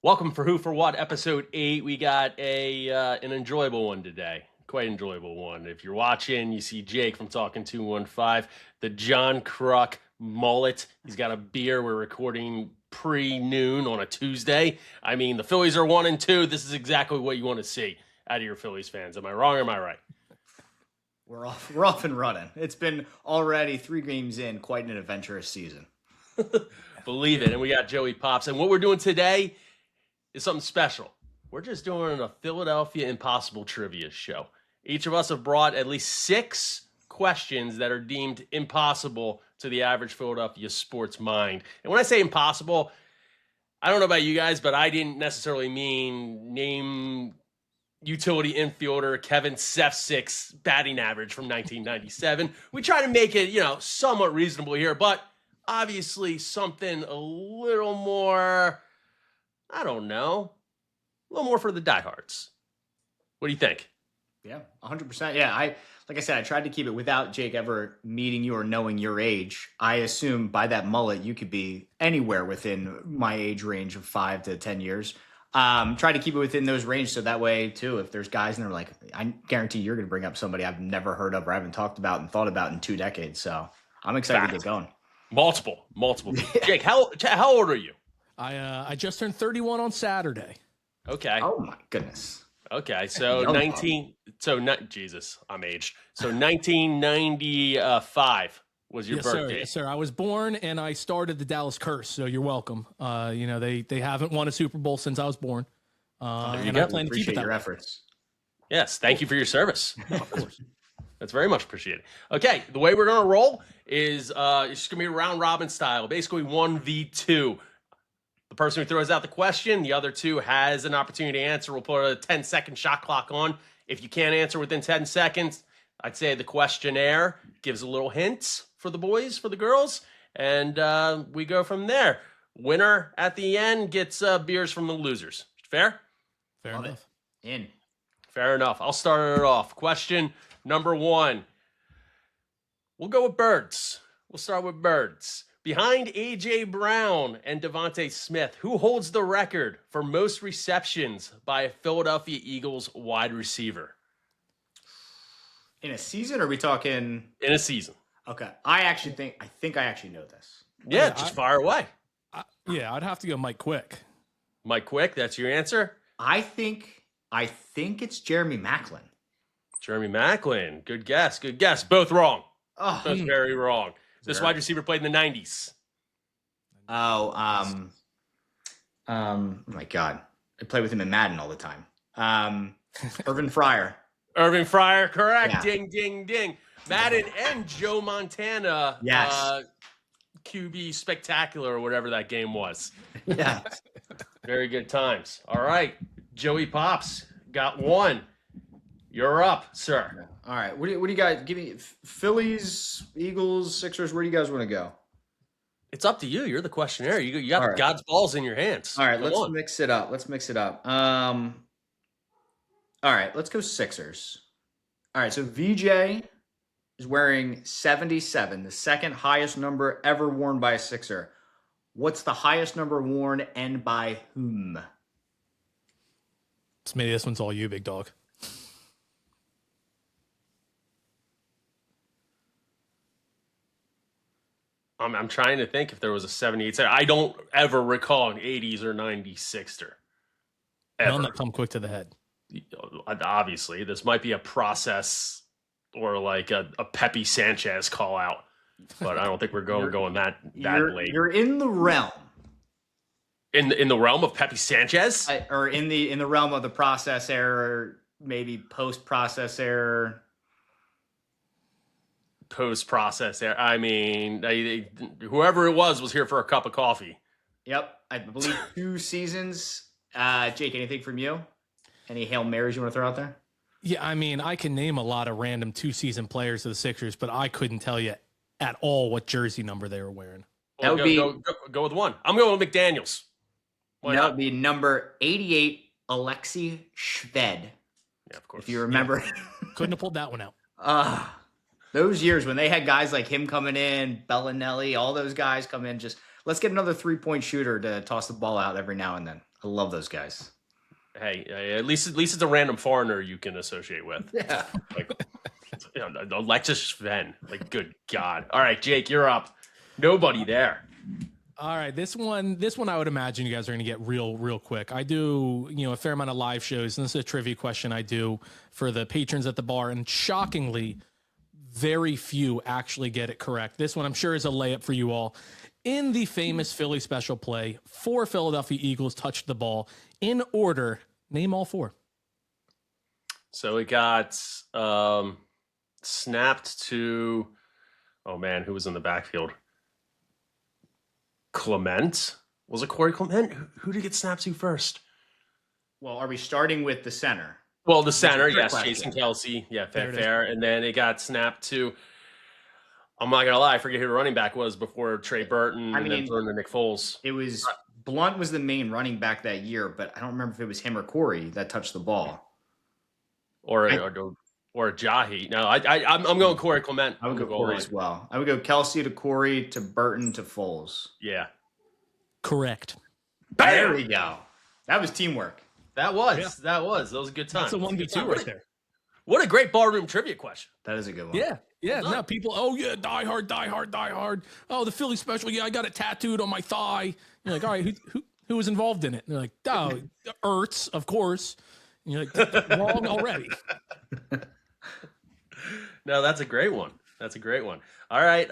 Welcome for Who for What, episode 8. We got an enjoyable one today. Quite enjoyable one. If you're watching, you see Jake from Talking 215, the John Kruk mullet. He's got a beer. We're recording pre-noon on a Tuesday. I mean, the Phillies are 1-2. This is exactly what you want to see out of your Phillies fans. Am I wrong or am I right? We're off and running. It's been already 3 games in, quite an adventurous season. Believe it. And we got Joey Pops. And what we're doing today is something special. We're just doing a Philadelphia Impossible Trivia show. Each of us have brought at least 6 questions that are deemed impossible to the average Philadelphia sports mind. And when I say impossible, I don't know about you guys, but I didn't necessarily mean name utility infielder Kevin Sefcik's batting average from 1997. We try to make it, somewhat reasonable here, but obviously something a little more, I don't know, a little more for the diehards. What do you think? Yeah, 100%. Yeah, like I said, I tried to keep it without Jake ever meeting you or knowing your age. I assume by that mullet, you could be anywhere within my age range of 5 to 10 years. Try to keep it within those range so that way, too, if there's guys and they're like, I guarantee you're going to bring up somebody I've never heard of or haven't talked about and thought about in 2 decades. So I'm excited to get going. Multiple. Jake, how old are you? I just turned 31 on Saturday. Okay. Oh, my goodness. Okay, so Jesus, I'm aged. So 1995 was your birthday. Yes, sir. I was born and I started the Dallas curse, so you're welcome. They haven't won a Super Bowl since I was born. And I plan to keep it that your way. efforts. Yes, thank you for your service. Of course. That's very much appreciated. Okay, the way we're going to roll is it's just going to be round robin style, basically 1v2. The person who throws out the question, the other 2 has an opportunity to answer. We'll put a 10-second shot clock on. If you can't answer within 10 seconds, I'd say the questionnaire gives a little hint for the boys, for the girls, and we go from there. Winner at the end gets beers from the losers. Fair? Fair enough. In. Fair enough. I'll start it off. Question number 1. We'll go with birds. We'll start with birds. Behind A.J. Brown and Devontae Smith, who holds the record for most receptions by a Philadelphia Eagles wide receiver? In a season, or are we talking? In a season. Okay. I think I actually know this. Yeah, just fire away. I'd have to go Mike Quick. Mike Quick, that's your answer? I think it's Jeremy Maclin. Jeremy Maclin. Good guess. Both wrong. Oh, Both very wrong. This wide receiver played in the 90s. Oh, my God. I play with him in Madden all the time. Irvin Fryer. Irvin Fryer, correct. Yeah. Ding, ding, ding. Madden and Joe Montana. Yes. QB Spectacular or whatever that game was. Yeah. Very good times. All right. Joey Pops got 1. You're up, sir. All right. What do you guys give me? Phillies, Eagles, Sixers. Where do you guys want to go? It's up to you. You're the questionnaire. You got right. God's balls in your hands. All right. Come on. Mix it up. All right. Let's go Sixers. All right. So VJ is wearing 77, the second highest number ever worn by a Sixer. What's the highest number worn and by whom? Smitty, this one's all you, big dog. I'm trying to think if there was a 78 set. I don't ever recall an 80s or 90s Sixter. None that come quick to the head. Obviously, this might be a process or like a Pepe Sanchez call out, but I don't think we're going that late. You're in the realm. In the realm of Pepe Sanchez, or in the realm of the process error, maybe post-process error. Post-process error. I mean, whoever it was here for a cup of coffee. Yep, I believe 2 seasons. Jake, anything from you? Any Hail Marys you want to throw out there? Yeah, I mean, I can name a lot of random 2-season players of the Sixers, but I couldn't tell you at all what jersey number they were wearing. Well, go with 1. I'm going with McDaniels. That would be number 88, Alexei Shved. Yeah, of course. If you remember. Yeah. Couldn't have pulled that one out. Those years when they had guys like him coming in, Bellinelli, all those guys come in, just let's get another 3-point shooter to toss the ball out every now and then. I love those guys. Hey, at least it's a random foreigner you can associate with. Yeah. Like, Alexis Sven. Like, good God. All right, Jake, you're up. Nobody there. All right, this one I would imagine you guys are going to get real quick. I do, a fair amount of live shows, and this is a trivia question I do for the patrons at the bar, and shockingly, very few actually get it correct. This one I'm sure is a layup for you all. In the famous Philly special play, 4 Philadelphia Eagles touched the ball. In order, name all 4. So it got snapped to, oh man, who was in the backfield? Clement? Was it Corey Clement? Who did it get snapped to first? Well, are we starting with the center? Well, the center, yes, question. Jason Kelsey. Yeah, fair. And then it got snapped to, I'm not going to lie, I forget who the running back was before Trey Burton and then thrown to Nick Foles. It was, Blunt was the main running back that year, but I don't remember if it was him or Corey that touched the ball. Or Jahi. No, I'm going Corey Clement. I would go Corey as well. I would go Kelsey to Corey to Burton to Foles. Yeah. Correct. There we go. That was teamwork. That was a good time. That's a 1v2 right there. What a great barroom trivia question. That is a good one. Yeah. No, people, die hard. Oh, the Philly special. Yeah, I got it tattooed on my thigh. You're like, all right, who was involved in it? And they're like, oh, Ertz, of course. And you're like, wrong already. No, that's a great one. All right.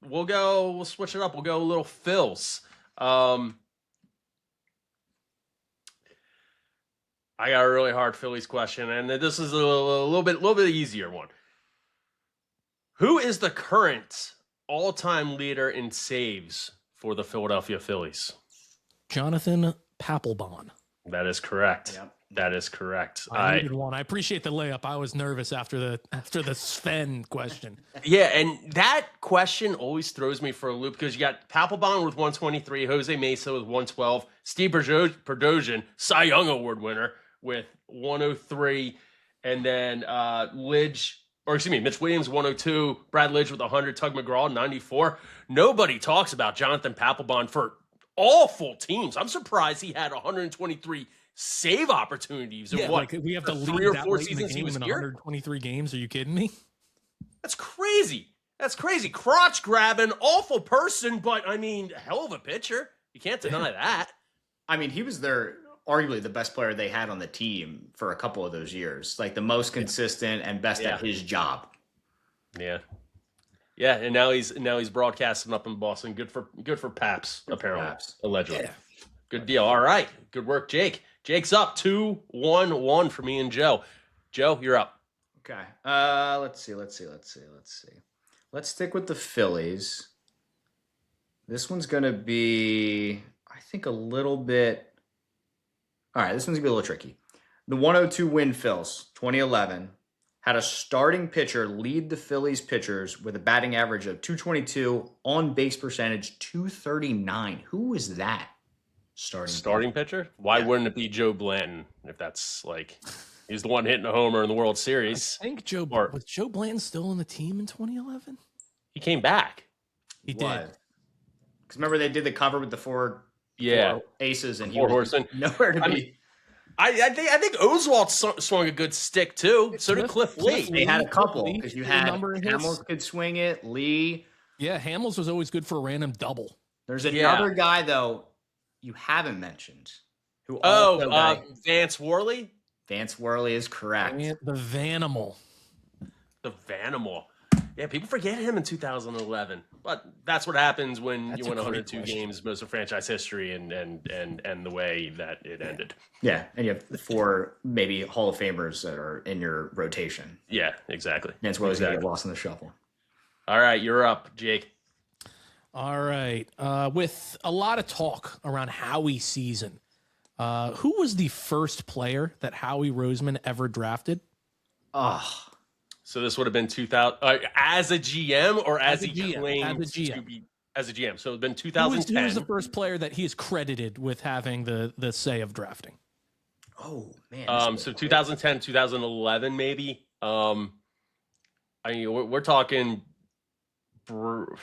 We'll switch it up. We'll go a little Phils. I got a really hard Phillies question, and this is a little bit easier one. Who is the current all-time leader in saves for the Philadelphia Phillies? Jonathan Papelbon. That is correct. Yep. That is correct. I needed one. I appreciate the layup. I was nervous after the Sven question. Yeah, and that question always throws me for a loop because you got Papelbon with 123, Jose Mesa with 112, Steve Berdosian, Cy Young Award winner, with 103, and then Mitch Williams 102, Brad Lidge with 100, Tug McGraw 94. Nobody talks about Jonathan Papelbon for awful teams. I'm surprised he had 123 save opportunities. Yeah, what? Like we have to lead 3 or 4 late seasons he was in here. 123 games. Are you kidding me? That's crazy. Crotch grabbing, awful person, but I mean, hell of a pitcher. You can't deny that. I mean, he was arguably the best player they had on the team for a couple of those years, like the most consistent and best at his job. Yeah. Yeah, and now he's broadcasting up in Boston. Good for Paps, apparently. Allegedly. Yeah. Good deal. All right. Good work, Jake. Jake's up 2-1-1 for me and Joe. Joe, you're up. Okay. Let's see. Let's stick with the Phillies. This one's gonna be, I think, a little bit. All right, this one's gonna be a little tricky. The 102 win Phils, 2011, had a starting pitcher lead the Phillies pitchers with a batting average of 222, on base percentage 239. Who was that? Starting pitcher? Why wouldn't it be Joe Blanton if that's like he's the one hitting a homer in the World Series? I think was Joe Blanton still on the team in 2011? He came back. He did. Because remember they did the cover with the four aces and he was nowhere to be. I think Oswalt swung a good stick too. So did Cliff Lee. They had a couple because you had Hamels could swing it. Lee. Yeah, Hamels was always good for a random double. There's another guy though you haven't mentioned. Vance Worley. Vance Worley is correct. The Vanimal. The Vanimal. Yeah, people forget him in 2011, but that's what happens when you win 102 games, most of franchise history, and the way that it ended. Yeah, and you have 4 maybe Hall of Famers that are in your rotation. Yeah, exactly. Vance Worley's gonna get lost in the shuffle. All right, you're up, Jake. All right, with a lot of talk around Howie's season, who was the first player that Howie Roseman ever drafted? So this would have been 2000 as a GM or as he claimed to be as a GM. So it would have been 2010. Who was the first player that he is credited with having the say of drafting? Oh man. So 2010, 2011 maybe. I mean we're talking when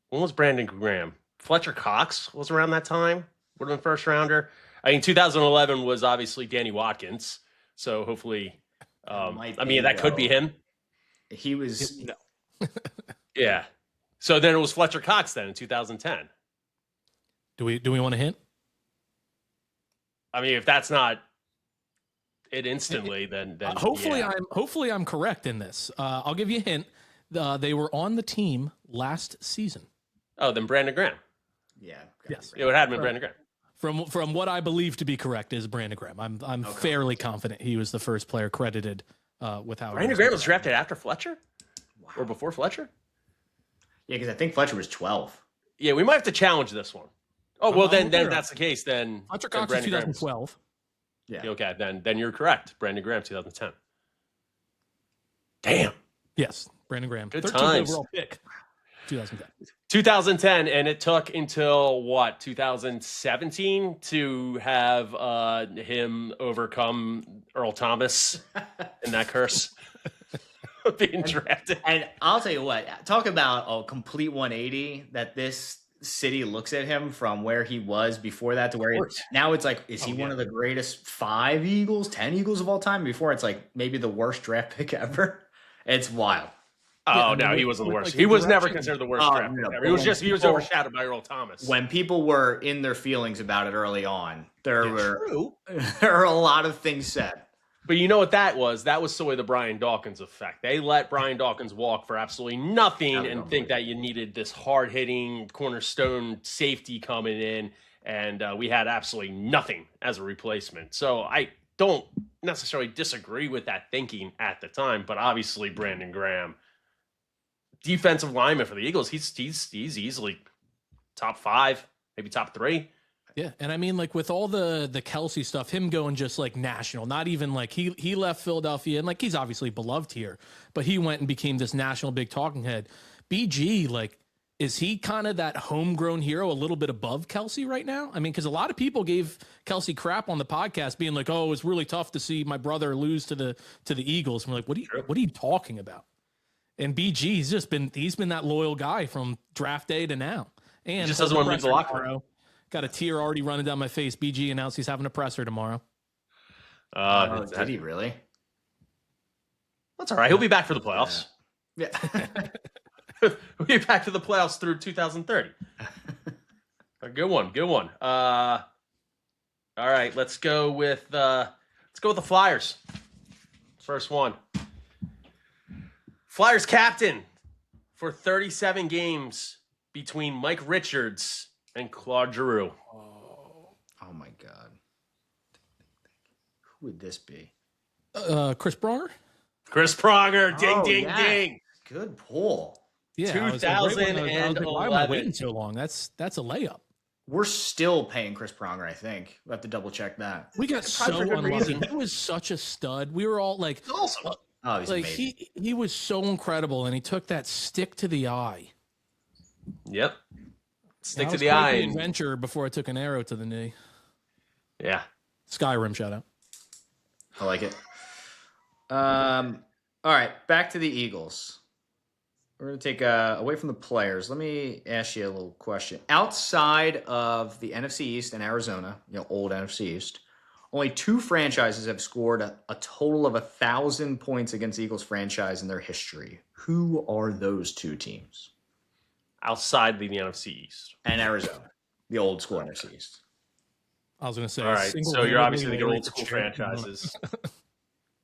was Brandon Graham? Fletcher Cox was around that time. would have been first rounder. I mean, 2011 was obviously Danny Watkins. So hopefully, that could be him. He was No. Yeah. So then it was Fletcher Cox then in 2010. Do we want a hint? I mean, if that's not it instantly, then hopefully I'm correct in this. I'll give you a hint. They were on the team last season. Oh, then Brandon Graham. Yeah. Yes. It would have been Brandon Graham. From what I believe to be correct is Brandon Graham. I'm fairly confident he was the first player credited with how Brandon Graham was drafted after Fletcher? Wow. Or before Fletcher? Yeah, because I think Fletcher was 12. Yeah, we might have to challenge this one. Oh, well, then that's the case. Then Fletcher Cox was 2012. Yeah. Okay, then you're correct. Brandon Graham, 2010. Damn. Yes, Brandon Graham. Good 13th times. overall pick. 2010. 2010, and it took until 2017 to have him overcome Earl Thomas in that curse of being drafted. And I'll tell you what, talk about a complete 180 that this city looks at him from where he was before that to where now it's like, is he one of the greatest 5 Eagles, 10 Eagles of all time? Before it's like maybe the worst draft pick ever. It's wild. Oh, no, he wasn't the worst. He was never considered the worst draft pick ever. He was overshadowed by Earl Thomas. When people were in their feelings about it early on, there were a lot of things said. But you know what that was? That was sort of the Brian Dawkins effect. They let Brian Dawkins walk for absolutely nothing and think that you needed this hard-hitting cornerstone safety coming in, and we had absolutely nothing as a replacement. So I don't necessarily disagree with that thinking at the time, but obviously Brandon Graham, defensive lineman for the Eagles, he's easily top 5, maybe top 3. Yeah, and I mean, like with all the Kelsey stuff, him going just like national, not even like he left Philadelphia and like he's obviously beloved here, but he went and became this national big talking head. BG, like, is he kind of that homegrown hero a little bit above Kelsey right now? I mean, because a lot of people gave Kelsey crap on the podcast, being like, "Oh, it's really tough to see my brother lose to the Eagles." And we're like, what are you talking about? And BG, he's been that loyal guy from draft day to now, and he just doesn't want to leave the locker room. Got a tear already running down my face. BG announced he's having a presser tomorrow. Did he really? That's all right. He'll be back for the playoffs. Yeah. We'll be back to the playoffs through 2030. A good one. All right, let's go with the Flyers. First one. Flyers captain for 37 games between Mike Richards and Claude Giroux. Oh my God. Who would this be? Chris Pronger? Chris Pronger. Ding. Good pull. Yeah, 2011. Why am I waiting so long? That's a layup. We're still paying Chris Pronger, I think. We'll have to double check that. We got so unlucky. He was such a stud. We were all like, awesome. Oh, he's like amazing. he was so incredible, and he took that stick to the eye. Yep. Stick to the eye. Adventure before I took an arrow to the knee. Yeah. Skyrim shout out. I like it. All right, back to the Eagles. We're going to take away from the players. Let me ask you a little question. Outside of the NFC East and Arizona, old NFC East, only 2 franchises have scored a total of 1,000 points against the Eagles franchise in their history. Who are those 2 teams? Outside the NFC East. And Arizona, the old school NFC East. I was going to say. All right, so you're obviously thinking old school franchises.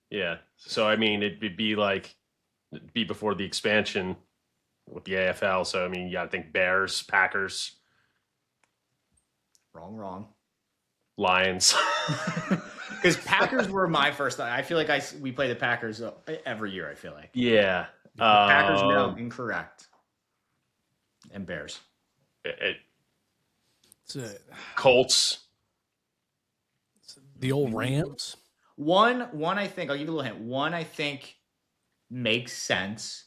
Yeah. So, I mean, it'd be before the expansion with the AFL. So, I mean, you got to think Bears, Packers. Wrong. Lions. Because Packers were my first thought. I feel like we play the Packers every year, I feel like. Yeah. Packers, no, incorrect. And Bears. Colts. The old Rams. One, I think, I'll give you a little hint. One, I think, makes sense.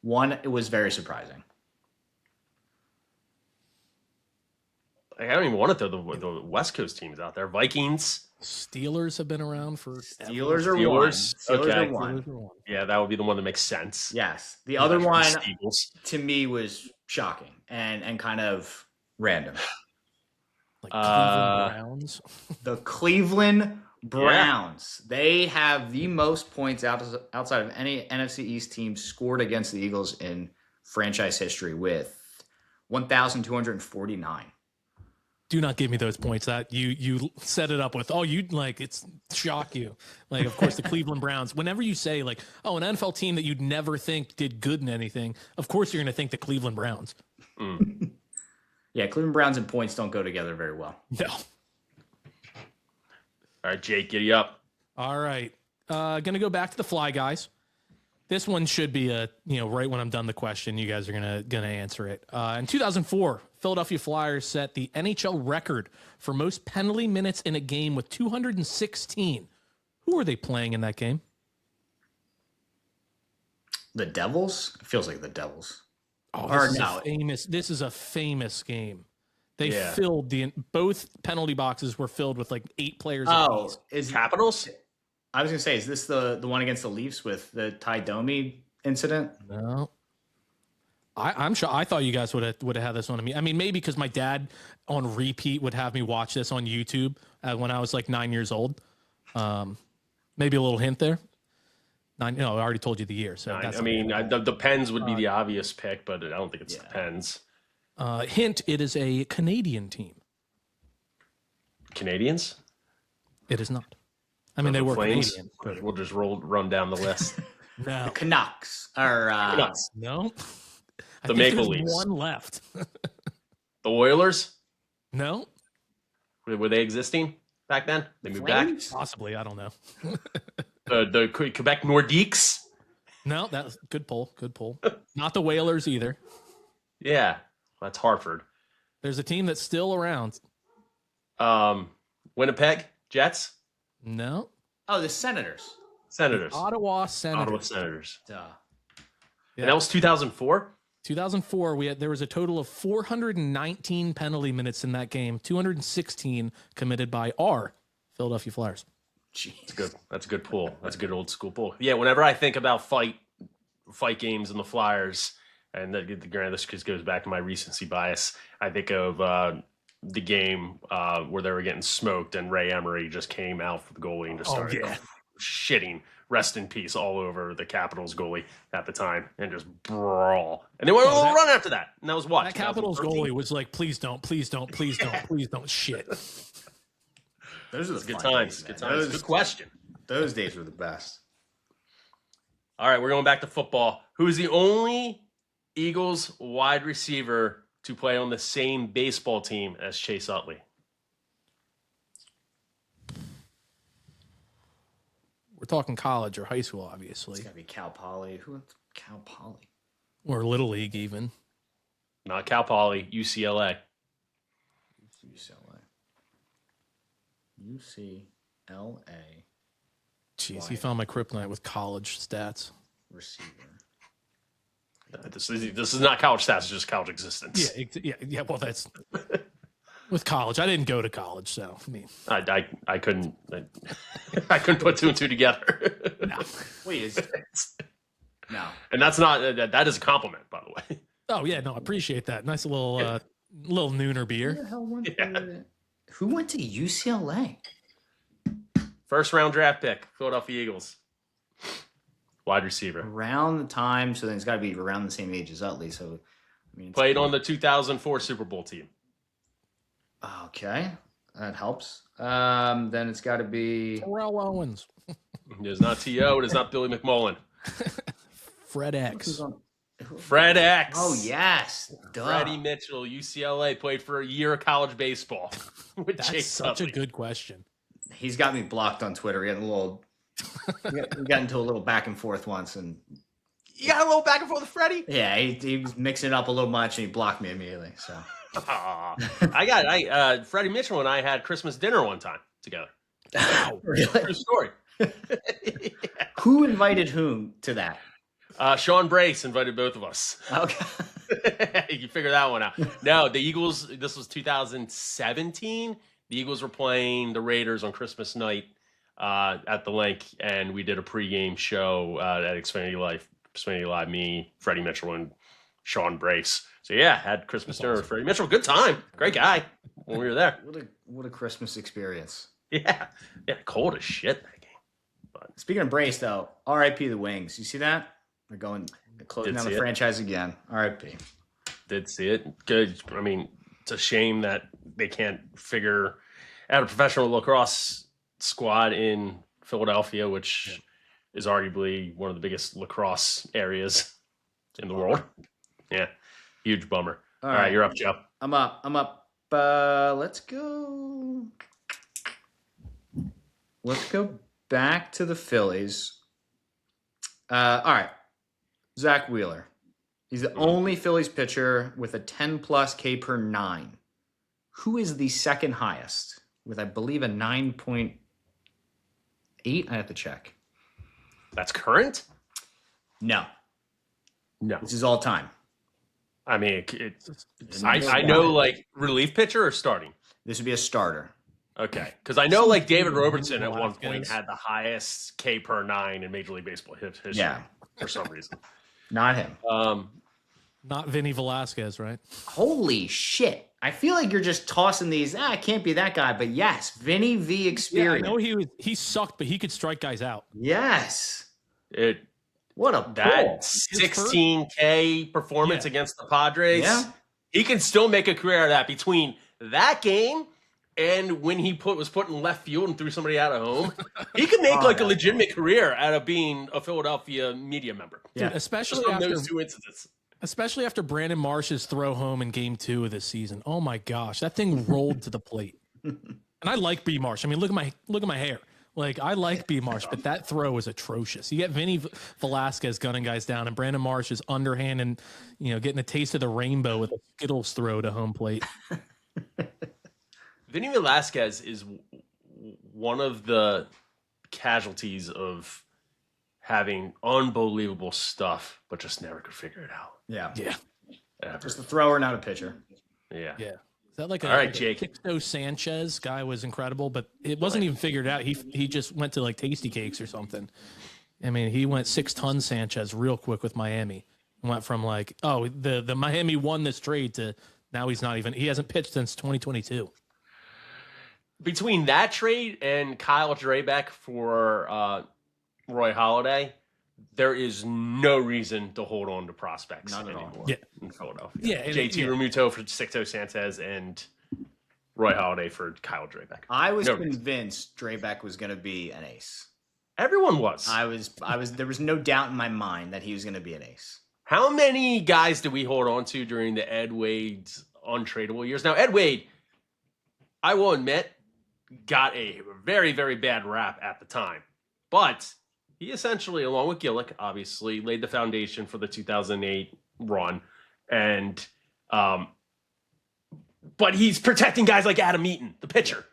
One, it was very surprising. I don't even want to throw the West Coast teams out there. Vikings. Steelers have been around for. Steelers are one. Yeah, that would be the one that makes sense. Yes. The other one, Steelers. to me, was shocking and kind of random. Like Cleveland Browns. The Cleveland Browns. Yeah. They have the most points outside of any NFC East team scored against the Eagles in franchise history with 1,249. Do not give me those points. That you set it up with. Oh, you'd like it's shock you. Like, of course, the Cleveland Browns. Whenever you say like, oh, an NFL team that you'd never think did good in anything, of course you're going to think the Cleveland Browns. Mm. Yeah, Cleveland Browns and points don't go together very well. No. All right, Jake, giddy up. All right, gonna go back to the Fly Guys. This one should be right when I'm done the question, you guys are gonna answer it. In 2004, Philadelphia Flyers set the NHL record for most penalty minutes in a game with 216. Who are they playing in that game? The Devils? It feels like the Devils. Oh, this is a famous game. They filled both penalty boxes were filled with like 8 players. Oh, is Capitals? I was gonna say, is this the one against the Leafs with the Ty Domi incident? No. I'm sure. I thought you guys would have had this one to me. I mean, maybe because my dad on repeat would have me watch this on YouTube when I was like 9 years old. Maybe a little hint there. I already told you the year. So the Pens would be the obvious pick, but I don't think it's the Pens. Hint: it is a Canadian team. Canadians? It is not. I mean, they were Flames? Canadian. But... We'll just run down the list. No. The Canucks are Canucks. No. The Maple Leafs. One left. The Oilers? No. Were they existing back then? They moved back? Possibly. I don't know. The Quebec Nordiques? No, that's good pull. Good pull. Not the Whalers either. Yeah, that's Hartford. There's a team that's still around. Winnipeg Jets? No. Oh, the Senators. Senators. The Ottawa Senators. Duh. Yeah. And that was 2004? 2004, there was a total of 419 penalty minutes in that game, 216 committed by our Philadelphia Flyers. Jeez. That's a good pull. That's a good old school pull. Yeah, whenever I think about fight games and the Flyers, and granted this goes back to my recency bias, I think of the game where they were getting smoked and Ray Emery just came out for the goalie and just started shitting rest in peace all over the Capitals goalie at the time and just brawl. And they went on a little run after that. And that was what? That Capitals goalie was like, please don't shit. Those are the good times. Good times. Good question. Those days were the best. All right, we're going back to football. Who is the only Eagles wide receiver to play on the same baseball team as Chase Utley? We're talking college or high school, obviously. It's got to be Cal Poly. Who went to Cal Poly? Or Little League, even. Not Cal Poly, UCLA. UCLA. Jeez, he found my kryptonite with college stats. Receiver. This is not college stats; it's just college existence. Yeah. Well, that's with college. I didn't go to college, so I mean, I couldn't put two and two together. No. Wait, no, and that's not that is a compliment, by the way. Oh yeah, no, I appreciate that. Nice little little nooner beer. Who the hell went who went to UCLA? First round draft pick, Philadelphia Eagles. Wide receiver. Around the time, so then it's got to be around the same age as Utley. So, I mean, played on the 2004 Super Bowl team. Okay, that helps. Then it's got to be Terrell Owens. It is not T.O. It is not Billy McMullen. Fred X. Fred X. Oh yes, duh. Freddie Mitchell, UCLA, played for a year of college baseball. With That's Chase such Utley. a good question. He's got me blocked on Twitter. We got into a little back and forth once, and you got a little back and forth with Freddie. Yeah, he was mixing it up a little much, and he blocked me immediately. So Freddie Mitchell and I had Christmas dinner one time together. Wow, really? True story. Yeah. Who invited whom to that? Sean Brace invited both of us. Okay. You figure that one out. No, the Eagles, this was 2017. The Eagles were playing the Raiders on Christmas night at the Link, and we did a pregame show at Xfinity Live. Me, Freddie Mitchell, and Sean Brace. So yeah, had Christmas dinner with Freddie Mitchell. Good time. Great guy when we were there. What a Christmas experience. Yeah. Cold as shit that game. But speaking of Brace, though, R.I.P. the Wings. You see that? They're closing down the franchise again. R.I.P. Did see it. Good. I mean, it's a shame that they can't figure out a professional lacrosse squad in Philadelphia, which is arguably one of the biggest lacrosse areas in the world. Yeah. Huge bummer. All right, you're up, Joe. I'm up. Let's go. Let's go back to the Phillies. All right. Zach Wheeler. He's the only Phillies pitcher with a 10+ K per 9. Who is the second highest with, I believe, a 9.8? I have to check. That's current? No. This is all time. I mean, I know, like, relief pitcher or starting? This would be a starter. Okay. Because I know, like, David Robertson at one point had the highest K per 9 in Major League Baseball history for some reason. Not him. Not Vinny Velasquez, right? Holy shit. I feel like you're just tossing these. It can't be that guy. But yes, Vinny V experience. Yeah, I know he sucked, but he could strike guys out. Yes. What a that 16K performance against the Padres. Yeah. He can still make a career out of that between that game and when he was put in left field and threw somebody out of home. He could make a legitimate career out of being a Philadelphia media member. Yeah, dude, especially after those two incidents. Especially after Brandon Marsh's throw home in Game 2 of this season. Oh my gosh, that thing rolled to the plate. And I like B. Marsh. I mean, look at my hair. Like, I like B. Marsh, but that throw was atrocious. You get Vinny Velasquez gunning guys down, and Brandon Marsh is underhand and getting a taste of the rainbow with a Skittles throw to home plate. Vinny Velasquez is one of the casualties of having unbelievable stuff, but just never could figure it out. Yeah. Ever. Just a thrower, not a pitcher. Yeah. Is that like all right, Jake? Sixto Sanchez guy was incredible, but it wasn't even figured out. He just went to like Tasty Cakes or something. I mean, he went 6-ton Sanchez real quick with Miami. Went from like, the Miami won this trade to now he hasn't pitched since 2022. Between that trade and Kyle Drabeck for Roy Halladay, there is no reason to hold on to prospects anymore in Philadelphia. Yeah, JT Realmuto for Sixto Sanchez and Roy Halladay for Kyle Drabeck. I was convinced Drabeck was going to be an ace. Everyone was. I was. There was no doubt in my mind that he was going to be an ace. How many guys did we hold on to during the Ed Wade's untradeable years? Now, Ed Wade, I will admit, got a very, very bad rap at the time, but he essentially, along with Gillick, obviously laid the foundation for the 2008 run. And, but he's protecting guys like Adam Eaton, the pitcher,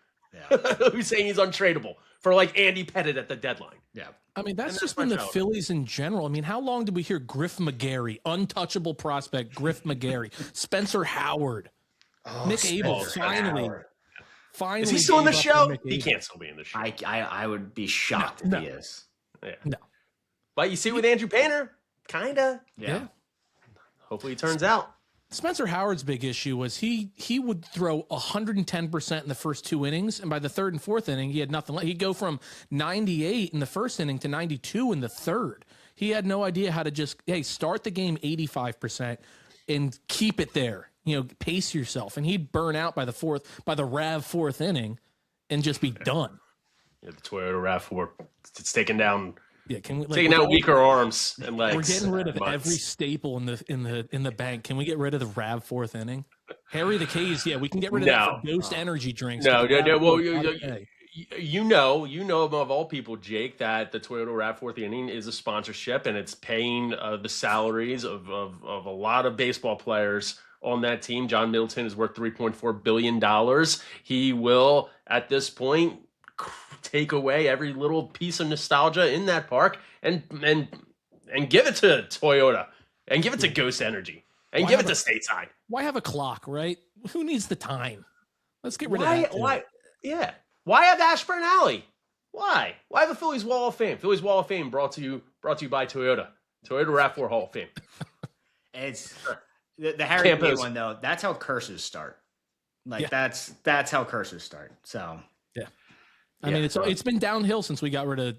who's saying he's untradeable for like Andy Pettit at the deadline. Yeah. I mean, that's just been the Phillies in general. I mean, how long did we hear Griff McGarry, untouchable prospect, Griff McGarry, Spencer Howard, Nick Abel, finally. Is he still in the show? He can't still be in the show. I would be shocked if he is. Yeah. No. But you see with Andrew Painter, kind of. Yeah. Hopefully it turns out. Spencer Howard's big issue was he would throw 110% in the first 2 innings, and by the third and fourth inning, he had nothing left. He'd go from 98 in the first inning to 92 in the third. He had no idea how to just, start the game 85% and keep it there. Pace yourself. And he'd burn out by the RAV fourth inning and just be done. Yeah, the Toyota RAV4, it's taking down taking down weaker arms and legs. We're getting rid of every staple in the bank. Can we get rid of the RAV fourth inning? Harry the K's, we can get rid of that for Ghost energy drinks. No. Well, you know of all people, Jake, that the Toyota RAV4th inning is a sponsorship, and it's paying the salaries of a lot of baseball players on that team. John Middleton is worth $3.4 billion. He will, at this point, take away every little piece of nostalgia in that park and give it to Toyota and give it to Ghost Energy and give it to Stateside. Why have a clock, right? Who needs the time? Let's get rid of that. Why? Yeah. Why have Ashburn Alley? Why? Why have a Phillies Wall of Fame? Phillies Wall of Fame brought to you by Toyota. Toyota RAV4 Hall of Fame. It's the Harry Kane Tampa's- one though. That's how curses start. Like Yeah. that's how curses start. So I mean, it's been downhill since we got rid of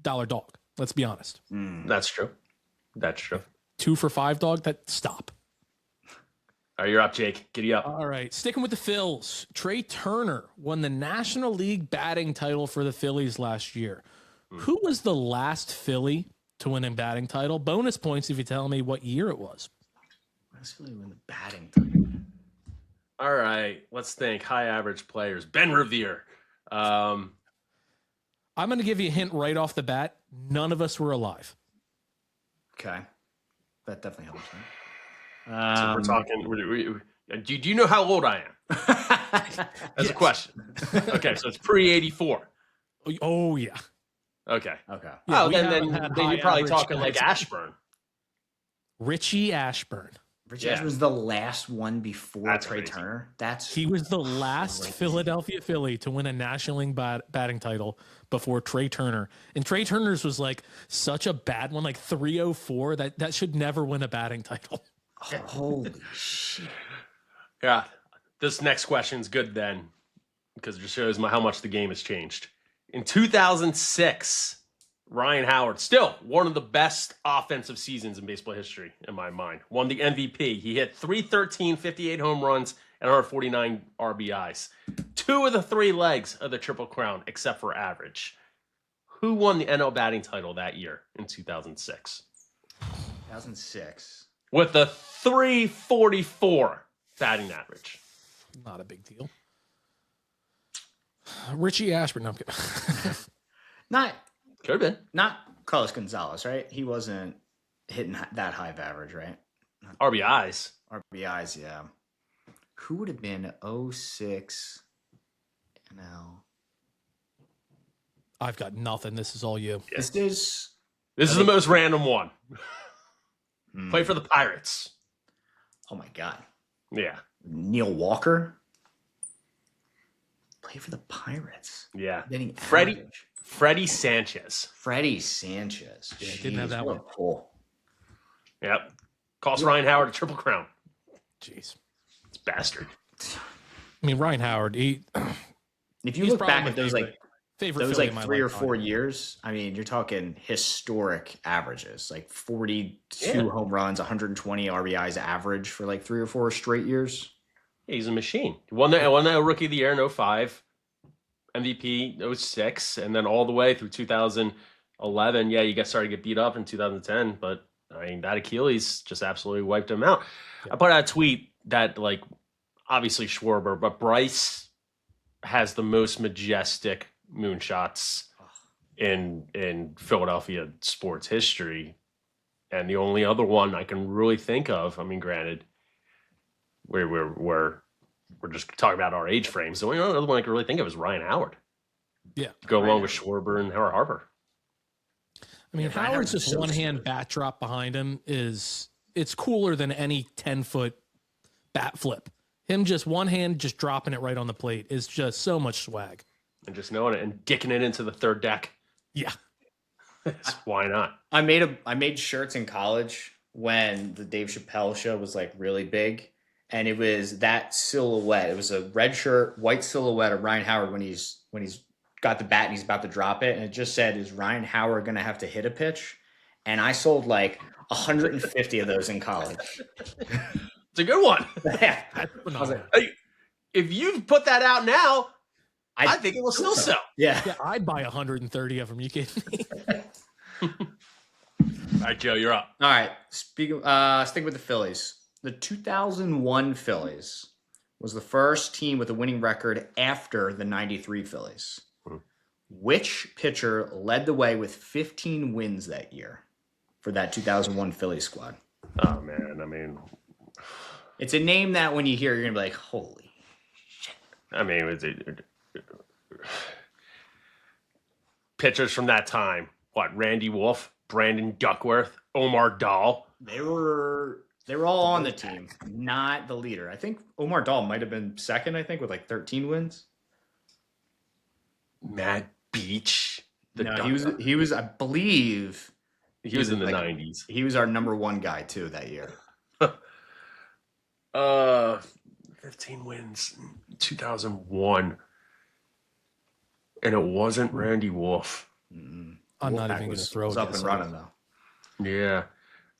Dollar Dog. Let's be honest. That's true. That's true. 2 for $5 dog. That stop. All right, you're up, Jake. Giddy up. All right, sticking with the Phils. Trey Turner won the National League batting title for the Phillies last year. Who was the last Philly to win a batting title? Bonus points if you tell me what year it was. let's really win the batting title. All right, let's think. High average players. Ben Revere. I'm going to give you a hint right off the bat. None of us were alive. Okay, that definitely helps. So we're talking. Do you know how old I am? That's a question. Okay, so it's pre-84. Oh, yeah. Okay. Okay. Yeah, Oh, we then haven't had high you're probably average talking like guys. Ashburn. Richie Ashburn. Rich Yeah. Ashburn was the last one before That's Trey crazy. Turner. That's He was the last Crazy. Philadelphia Philly to win a National League batting title before Trey Turner. And Trey Turner's was like such a bad one, like 304. That should never win a batting title. holy shit. Yeah. This next question's good then, because it just shows how much the game has changed. In 2006, Ryan Howard, still one of the best offensive seasons in baseball history, in my mind, won the MVP. He hit 313, 58 home runs, and 149 RBIs. 2 of the 3 legs of the Triple Crown, except for average. Who won the NL batting title that year in 2006? 2006. With a 344 batting average. Not a big deal. Richie Ashburn. No, I'm kidding. Not Could have been. not Carlos Gonzalez, right? He wasn't hitting that high of average, right? RBIs. RBIs, yeah. Who would have been 06 NL? I've got nothing. This is all you. This This is the most random one. Hmm. Play for the Pirates. Oh my god. Yeah. Neil Walker? Play for the Pirates. Yeah. Hitting Freddie- average. Freddie Sanchez. Freddie Sanchez. Yeah, didn't have Jeez, that what a one. pull. Yep. Cost Ryan Howard a Triple Crown. Jeez. It's bastard. I mean, Ryan Howard. If you He's look probably back my at those favorite those Philly like in my 3 or lifetime. 4 years, I mean, you're talking historic averages, like 42 Yeah. home runs, 120 RBIs average for like 3 or 4 straight years. Yeah, he's a machine. He won that Rookie of the Year in 05, MVP 06, and then all the way through 2011. Yeah, you got started to get beat up in 2010, but I mean, that Achilles just absolutely wiped him out. Yeah. I put out a tweet that, like, obviously Schwarber, but Bryce has the most majestic moonshots in Philadelphia sports history. And the only other one I can really think of, I mean, granted, we're just talking about our age frames. The only other one I can really think of is Ryan Howard. Yeah. Go along Ryan with Schwarber and Howard Harper. I mean, Yeah, Ryan Howard's Howard's just so one hand smooth. bat drop behind him it's cooler than any 10-foot bat flip. Him just one hand just dropping it right on the plate is just so much swag. And just knowing it and dicking it into the third deck. Yeah. Why not? I made shirts in college when the Dave Chappelle show was like really big, and it was that silhouette. It was a red shirt, white silhouette of Ryan Howard when he's got the bat and he's about to drop it, and it just said, "Is Ryan Howard going to have to hit a pitch?" And I sold like 150 of those in college. It's a good one. Yeah. That's phenomenal. If you put that out now, I I think it will still sell. yeah. Yeah, I'd buy 130 of them. You kidding me? All right, Joe, you're up. All right. Stick with the Phillies. The 2001 Phillies was the first team with a winning record after the 93 Phillies. Hmm. Which pitcher led the way with 15 wins that year for that 2001 Phillies squad? Oh, man. I mean, It's a name that when you hear, you're going to be like, holy. Pitchers from that time. What? Randy Wolf, Brandon Duckworth, Omar Dahl. They were all on the team, not the leader. I think Omar Dahl might have been second, I think, with like 13 wins. Matt Beach. No, he was, I believe, He was in the like- 90s. he was our number one guy too that year. 15 wins in 2001. And it wasn't Randy Wolf. I'm not even going to throw was it. up and running though. Yeah.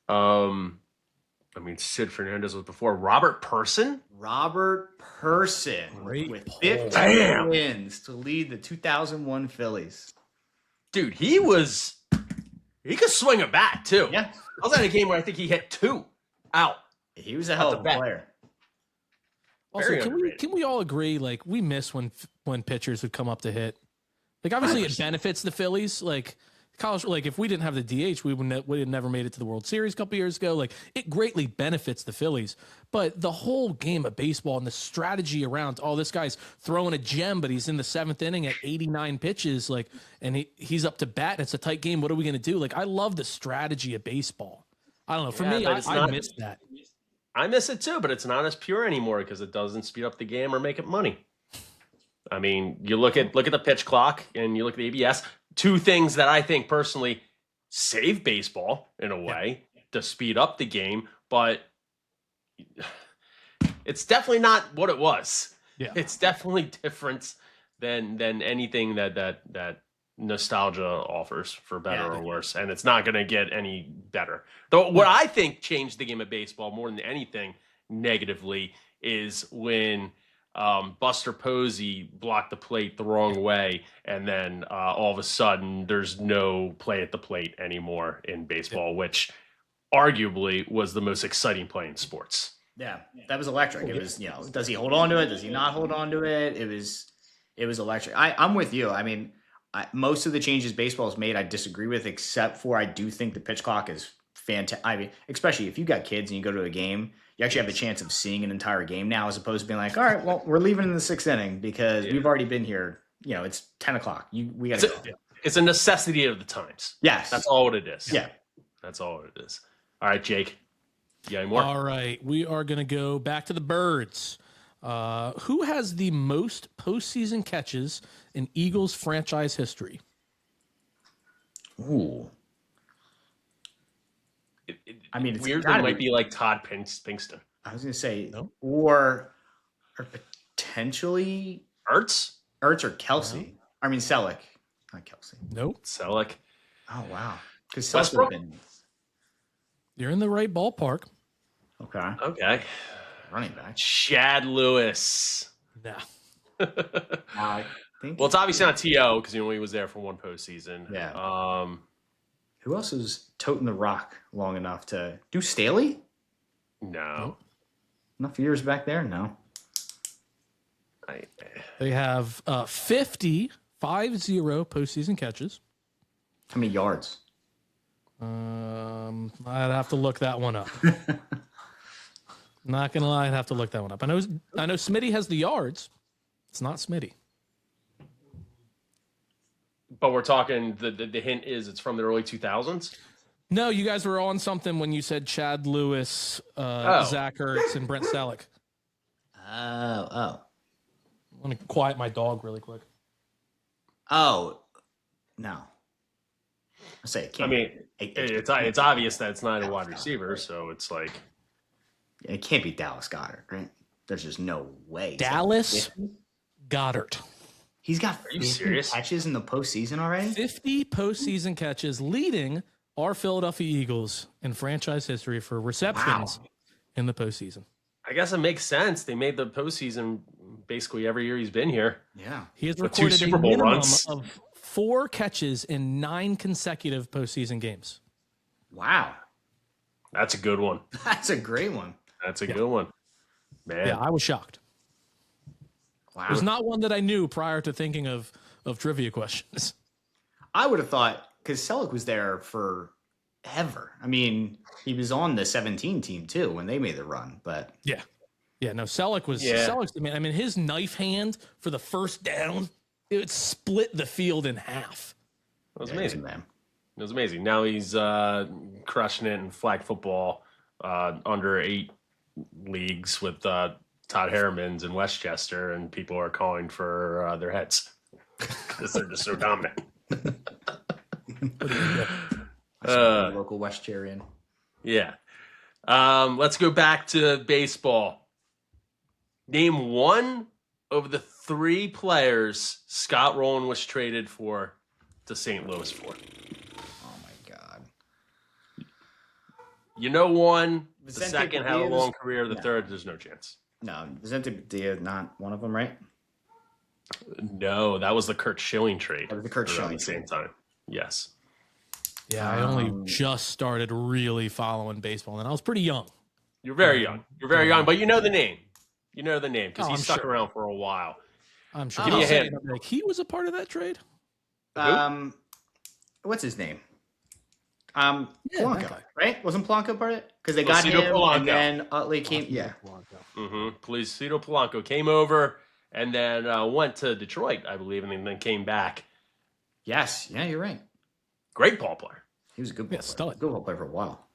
I mean, Sid Fernandez was before. Robert Person? Robert Person Great with pull. 15 Damn. wins to lead the 2001 Phillies. Dude, he could swing a bat, too. Yeah. I was at a game where I think he hit 2 out. He was a hell of a bat. player. Also, Very can underrated. we all agree, like, we miss when pitchers would come up to hit? Like, obviously, it benefits the Phillies. Like, college, like, if we didn't have the DH, we would have never made it to the World Series a couple years ago. Like, it greatly benefits the Phillies. But the whole game of baseball and the strategy around, oh, this guy's throwing a gem, but he's in the 7th inning at 89 pitches, like, and he's up to bat, and it's a tight game. What are we going to do? Like, I love the strategy of baseball. I don't know. For me, I miss that. I miss it too, but it's not as pure anymore because it doesn't speed up the game or make it money. I mean, you look at the pitch clock and you look at the ABS. 2 things that I think personally save baseball in a way to speed up the game, but it's definitely not what it was. Yeah. It's definitely different than anything that nostalgia offers, for better or worse, and it's not going to get any better. Though what I think changed the game of baseball more than anything negatively is when Buster Posey blocked the plate the wrong way, and then all of a sudden there's no play at the plate anymore in baseball, which arguably was the most exciting play in sports. Yeah, that was electric. It was, does he hold on to it? Does he not hold on to it? It was electric. I'm with you. I mean, most of the changes baseball has made, I disagree with, except for I do think the pitch clock is fantastic. I mean, especially if you got kids and you go to a game, you actually have a chance of seeing an entire game now, as opposed to being like, all right, well, we're leaving in the 6th inning because we've already been here. It's 10 o'clock. We got to go. It's a necessity of the times. Yes. That's all it is. Yeah. That's all it is. All right, Jake. You got any more? All right. We are going to go back to the birds. Who has the most postseason catches in Eagles franchise history? Ooh. I mean, it's weird. That might be like Todd Pinkston. I was going to say, or potentially Ertz or Kelsey. No. I mean, Selleck. Not Kelsey. Nope. Selleck. Oh, wow. Because Selleck would have been. You're in the right ballpark. Okay. Running back. Chad Lewis. Nah. I think. Well, it's obviously not T.O. because he only was there for 1 postseason. Yeah. Who else is toting the rock long enough to do Staley? No. Enough years back there? No. They have 50 postseason catches. How many yards? I'd have to look that one up. Not gonna lie, I'd have to look that one up. I know Smitty has the yards. It's not Smitty. But we're talking, the hint is it's from the early 2000s? No, you guys were on something when you said Chad Lewis, Zach Ertz, and Brent Selleck. Oh. I want to quiet my dog really quick. Oh, no. I say it can't. I mean, it's obvious that it's not a wide receiver, so it's like... It can't be Dallas Goedert, right? There's just no way. Dallas Goedert. He's got 50 catches in the postseason already? 50 postseason catches, leading our Philadelphia Eagles in franchise history for receptions in the postseason. I guess it makes sense. They made the postseason basically every year he's been here. Yeah. He has With 2 recorded Super a Bowl minimum runs. of 4 catches in 9 consecutive postseason games. Wow. That's a good one. That's a great one. That's a good one. Man. Yeah, I was shocked. Wow. It was not one that I knew prior to thinking of trivia questions. I would have thought, because Selleck was there forever. I mean, he was on the 17 team too when they made the run, but Yeah, no, Selleck was Selleck's the man. I mean, his knife hand for the first down, it split the field in half. That was amazing. Man. It was amazing. Now he's crushing it in flag football under 8 leagues with Todd Harriman's in Westchester, and people are calling for their heads because they're just so dominant. Local Westcherian. Yeah. Let's go back to baseball. Name one of the 3 players Scott Rowland was traded for to St. Louis for. Oh my God. You know one. The Vicente second had a Padilla long was- career. The No. third, there's no chance. No, Vicente Padilla, not one of them, right? No, that was the Kurt Schilling trade. That was the Kurt around Schilling the same time. Yes. Yeah, I only just started really following baseball, and I was pretty young. You're very young. You're very young, but you know the name. You know the name because Oh, he I'm stuck sure. around for a while. I'm sure. Give me a hint. Like, he was a part of that trade. What's his name? Yeah, Polanco, that guy. right? Wasn't Polanco part of it? Because they got Placido him, Polanco. and then Utley came. Yeah, Placido Polanco came over and then went to Detroit, I believe, and then came back. yes, yeah, you're right. Great ball player. He was a good ball Yeah, player. stud. Good ball player for a while.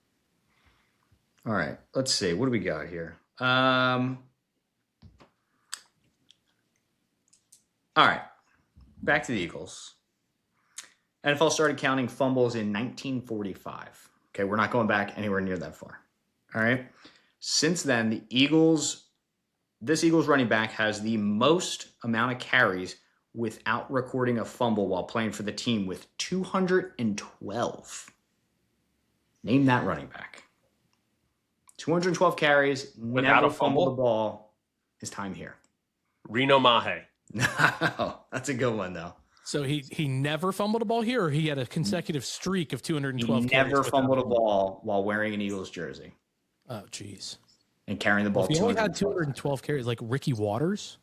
All right, let's see. What do we got here? All right, back to the Eagles. NFL started counting fumbles in 1945. Okay, we're not going back anywhere near that far. All right. Since then, this Eagles running back has the most amount of carries without recording a fumble while playing for the team with 212. Name that running back. 212 carries, Without never a fumble? fumbled the ball. His time here. Reno Mahe. No, that's a good one though. So he never fumbled a ball here, or he had a consecutive streak of 212 He carries never without fumbled a fumble? ball while wearing an Eagles jersey Oh, jeez. and carrying the ball. If he only had 212. 212 carries, like Ricky Waters.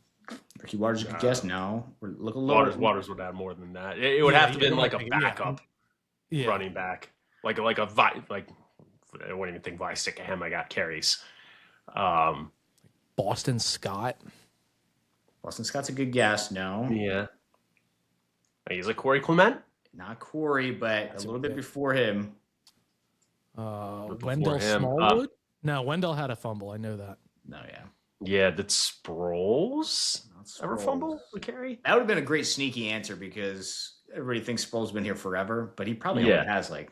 Ricky Waters, a good guess. No, look a little. Waters would have more than that. It would Yeah, have to you been like a might think, yeah. backup Yeah. running back, like I wouldn't even think Vi stick a him. I got carries. Boston Scott. Boston Scott's a good guess. No, Yeah. He's like Corey Clement. not Corey, but That's a little bit okay. before him. Before Wendell him, Smallwood. No, Wendell had a fumble. I know that. No, yeah. Yeah, did Sproles Not ever Sproles. fumble a carry? That would have been a great sneaky answer because everybody thinks Sproles been here forever, but he probably Yeah. only has like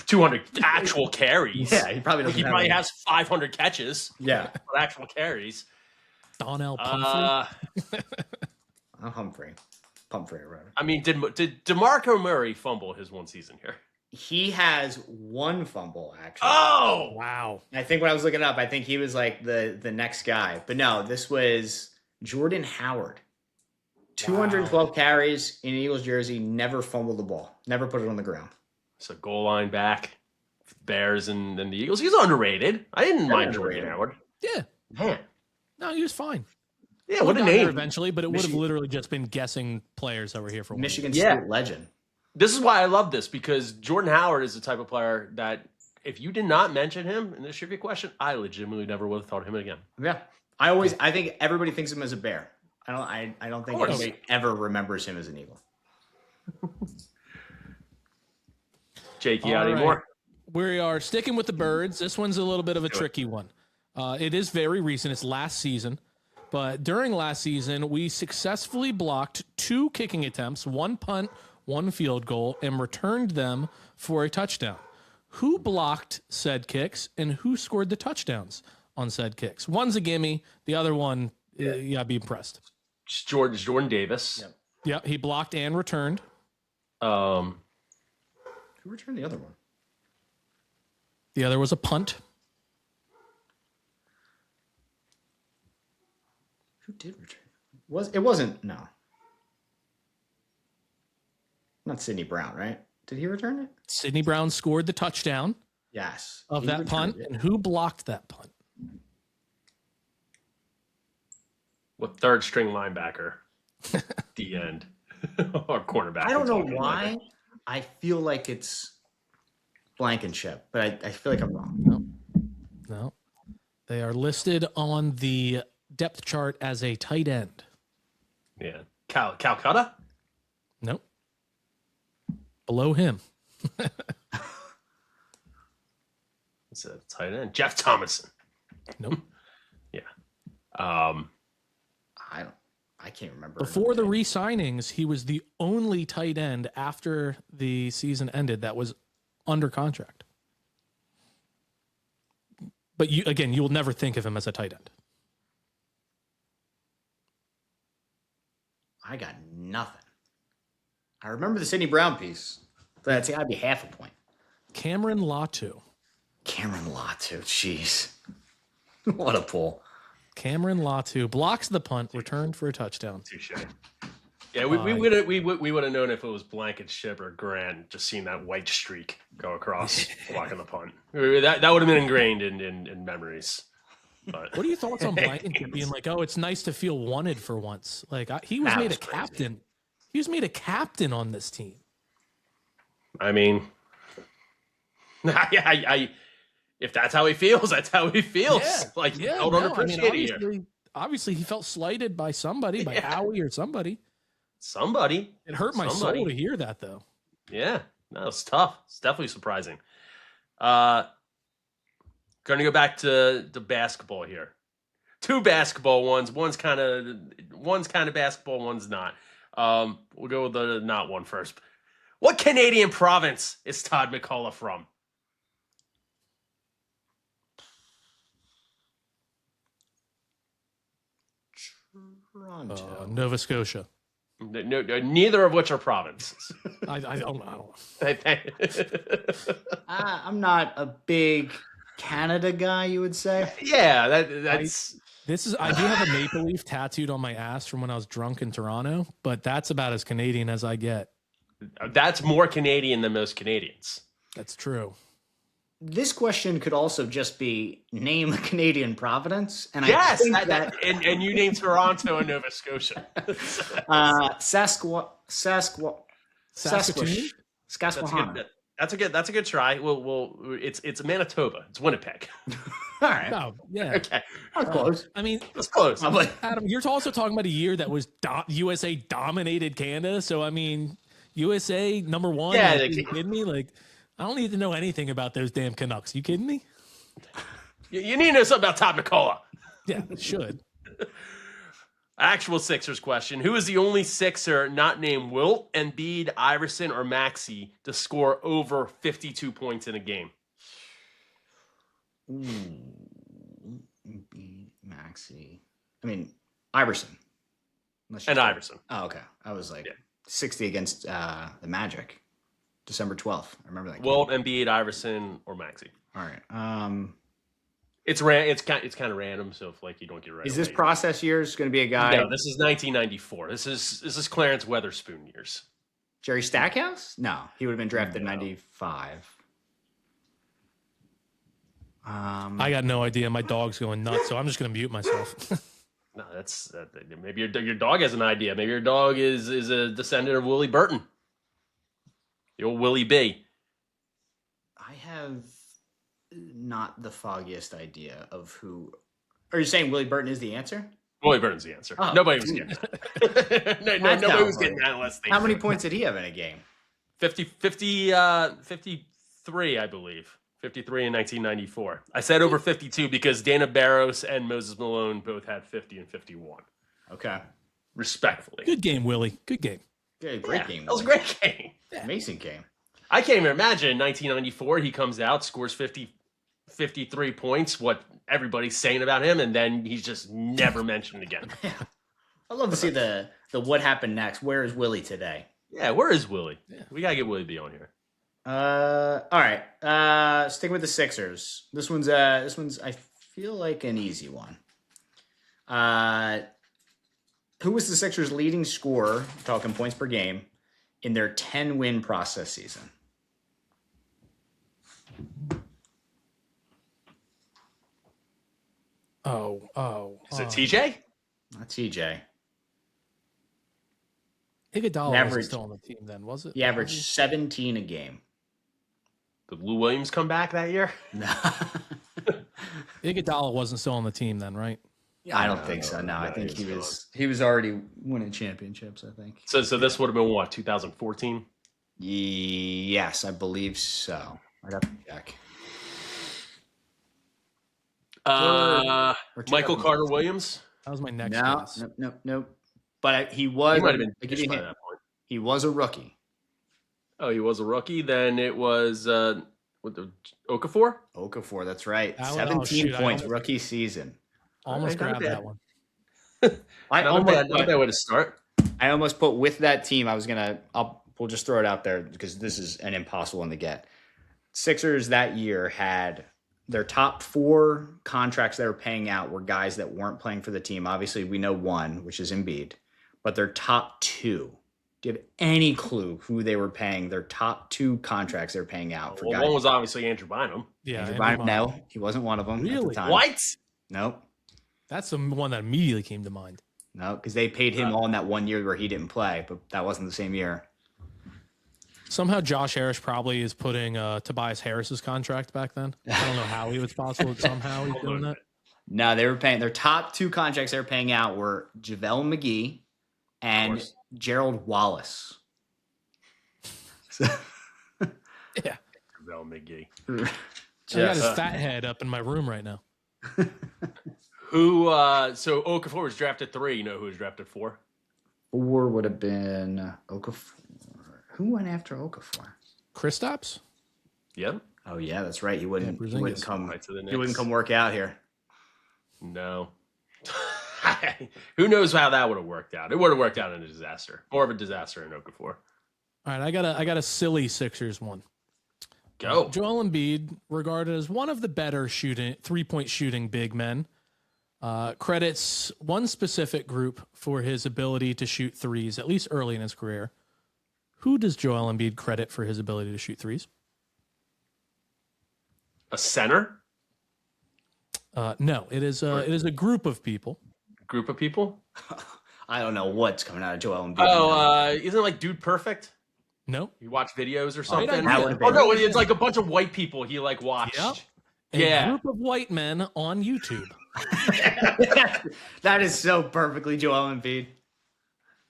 200 actual carries. he probably doesn't He have probably any- has 500 catches yeah. for actual carries. Donnell Pumphrey. Humphrey or whatever. I mean, did DeMarco Murray fumble his one season here? He has one fumble actually. Oh, Wow. I think when I was looking it up, I think he was like the next guy. But no, this was Jordan Howard. 212 carries in an Eagles jersey, never fumbled the ball, never put it on the ground. it's a goal line back. Bears and the Eagles. He's underrated. I didn't mind Jordan underrated. Howard. Yeah. Man, No, he was fine. yeah, what a Got there name. eventually, but it would have Michigan- literally just been guessing players that were here for one. Michigan Yeah. State legend. This is why I love this because Jordan Howard is the type of player that if you did not mention him in this trivia question, I legitimately never would have thought of him again. Yeah. I think everybody thinks of him as a Bear. I don't think course. anybody ever remembers him as an Eagle. Jake, you All got any right. more? We are sticking with the Birds. This one's a little bit of a tricky one. It is very recent. It's last season. But during last season, we successfully blocked 2 kicking attempts, 1 punt, 1 field goal, and returned them for a touchdown. Who blocked said kicks and who scored the touchdowns on said kicks? One's a gimme. The other one, you gotta be impressed. It's Jordan Davis. Yep. Yeah, he blocked and returned. Who returned the other one? The other was a punt. Who did return? It wasn't no. Not Sidney Brown, right? Did he return it? Sidney Brown scored the touchdown Yes. of He that returned punt. it. And who blocked that punt? What third string linebacker? The end. Or cornerback. I don't know It's why. I feel like it's Blankenship, but I feel like I'm wrong. No. They are listed on the depth chart as a tight end. Yeah. Calcutta? Nope. Below him. It's a tight end. Jeff Thomason. Nope. Yeah. I can't remember. Before the re-signings, he was the only tight end after the season ended that was under contract. But you will never think of him as a tight end. I got nothing. I remember the Sidney Brown piece. So that's got to be half a point. Cameron Latu. Cameron Latu, jeez. What a pull. Cameron Latu blocks the punt, returned for a touchdown. Touche. Yeah, we would have known if it was Blankenship or Grant, just seeing that white streak go across blocking the punt. That would have been ingrained in memories. But What are your thoughts on Blankenship being like, oh, it's nice to feel wanted for once? Like he was made a captain. He was made a captain on this team. I mean, I if that's how he feels, that's how he feels. Held unappreciated here. Obviously, he felt slighted by somebody, by Howie or somebody. Somebody. It hurt my soul to hear that, though. Yeah, no, it's tough. It's definitely surprising. Going to go back to basketball here. Two basketball ones. One's kind of basketball. One's not. We'll go with the not one first. What Canadian province is Todd McCullough from? Toronto. Nova Scotia. No, neither of which are provinces. I don't know. I'm not a big Canada guy, you would say. Yeah, that's. I do have a maple leaf tattooed on my ass from when I was drunk in Toronto, but that's about as Canadian as I get. That's more Canadian than most Canadians. That's true. This question could also just be name a Canadian province, and yes, I think and you named Toronto and Nova Scotia. Saskatchewan. That's a good try. Well, it's Manitoba. It's Winnipeg. All right. Oh, yeah. Okay. That's close. I mean, that's close. Adam, you're also talking about a year that was USA dominated Canada. So, I mean, USA number one. Yeah. Are you kidding me? Like, I don't need to know anything about those damn Canucks. You kidding me? You need to know something about Todd McCullough. Yeah, it should. Actual Sixers question. Who is the only Sixer not named Wilt, Embiid, Iverson, or Maxey to score over 52 points in a game? Embiid, Maxey. I mean, Iverson. Iverson. Oh, okay. I was like 60 against the Magic. December 12th. I remember that. Wilt, Embiid, Iverson, or Maxey. All right. It's kind of random, so if you don't get right. Is this process years going to be a guy? No, this is 1994. This is Clarence Weatherspoon years. Jerry Stackhouse? No, he would have been drafted in 95. I got no idea. My dog's going nuts, so I'm just going to mute myself. No, that's maybe your dog has an idea. Maybe your dog is a descendant of Willie Burton, the old Willie B. I have not the foggiest idea of who. Are you saying Willie Burton is the answer? Willie Burton's the answer. Oh, nobody was getting that. Nobody was getting that unless they. How many points did he have in a game? 53, I believe. 53 in 1994. I said over 52 because Dana Barros and Moses Malone both had 50 and 51. Okay. Respectfully. Good game, Willie. Good game. Yeah, great game. That was a great game. Amazing game. I can't even imagine in 1994 he comes out, scores 53 points, what everybody's saying about him, and then he's just never mentioned again. Yeah. I'd love to see the what happened next. Where is Willie today? Yeah, where is Willie? Yeah. We got to get Willie B on here. All right. Sticking with the Sixers. This one's I feel like an easy one. Who was the Sixers' leading scorer, talking points per game, in their 10-win process season? Is it TJ? Not TJ. Iguodala wasn't still on the team then, was it? He averaged 17 a game. Did Lou Williams come back that year? No. Iguodala wasn't still on the team then, right? I don't think so. No, I think he was already winning championships, I think. So this would have been what, 2014? Yes, I believe so. I got to check. Michael Carter Williams. That was my next guess. Nope. But he was. He might have been by that point. He was a rookie. Oh, he was a rookie. Then it was Okafor. Okafor, that's right. 17 points rookie season. Almost grabbed that one. Not a bad way to start. I almost put with that team. We'll just throw it out there because this is an impossible one to get. Sixers that year had their top 4 contracts they were paying out were guys that weren't playing for the team. Obviously, we know one, which is Embiid, but their top 2. Do you have any clue who they were paying? Their top 2 contracts they were paying out for guys. One was obviously Andrew Bynum. Yeah, Andrew Bynum, no, he wasn't one of them at the time. What? Nope. That's the one that immediately came to mind. No, because they paid him all in that 1 year where he didn't play, but that wasn't the same year. Somehow Josh Harris probably is putting Tobias Harris's contract back then. I don't know how it was possible, but somehow he's doing that. No, they were paying their top 2 contracts they were paying out were JaVale McGee and Gerald Wallace. Yeah. JaVale McGee. I got his fat head up in my room right now. Who so Okafor was drafted 3, you know who was drafted 4? 4 would have been Okafor. Who went after Okafor? Kristaps? Yep. Oh yeah, that's right. He wouldn't come right to the Knicks. He wouldn't come work out here. No. Who knows how that would have worked out? It would have worked out in a disaster. More of a disaster in Okafor. All right, I got a silly Sixers one. Go. Joel Embiid, regarded as one of the better 3-point shooting big men, credits one specific group for his ability to shoot threes, at least early in his career. Who does Joel Embiid credit for his ability to shoot threes? A center? No, it is a group of people. Group of people? I don't know what's coming out of Joel Embiid. Oh, isn't it like Dude Perfect? No. You watch videos or something? Oh, no, it's like a bunch of white people he like watched. Yep. A group of white men on YouTube. That is so perfectly Joel Embiid.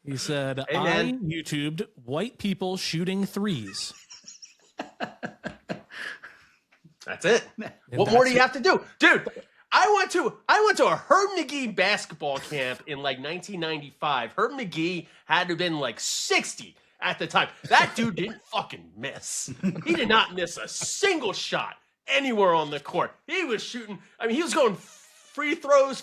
He said, I YouTubed white people shooting threes. That's it. What more do you have to do? Dude, I went to a Herb McGee basketball camp in like 1995. Herb McGee had to have been like 60 at the time. That dude didn't fucking miss. He did not miss a single shot anywhere on the court. He was shooting. I mean, he was going free throws.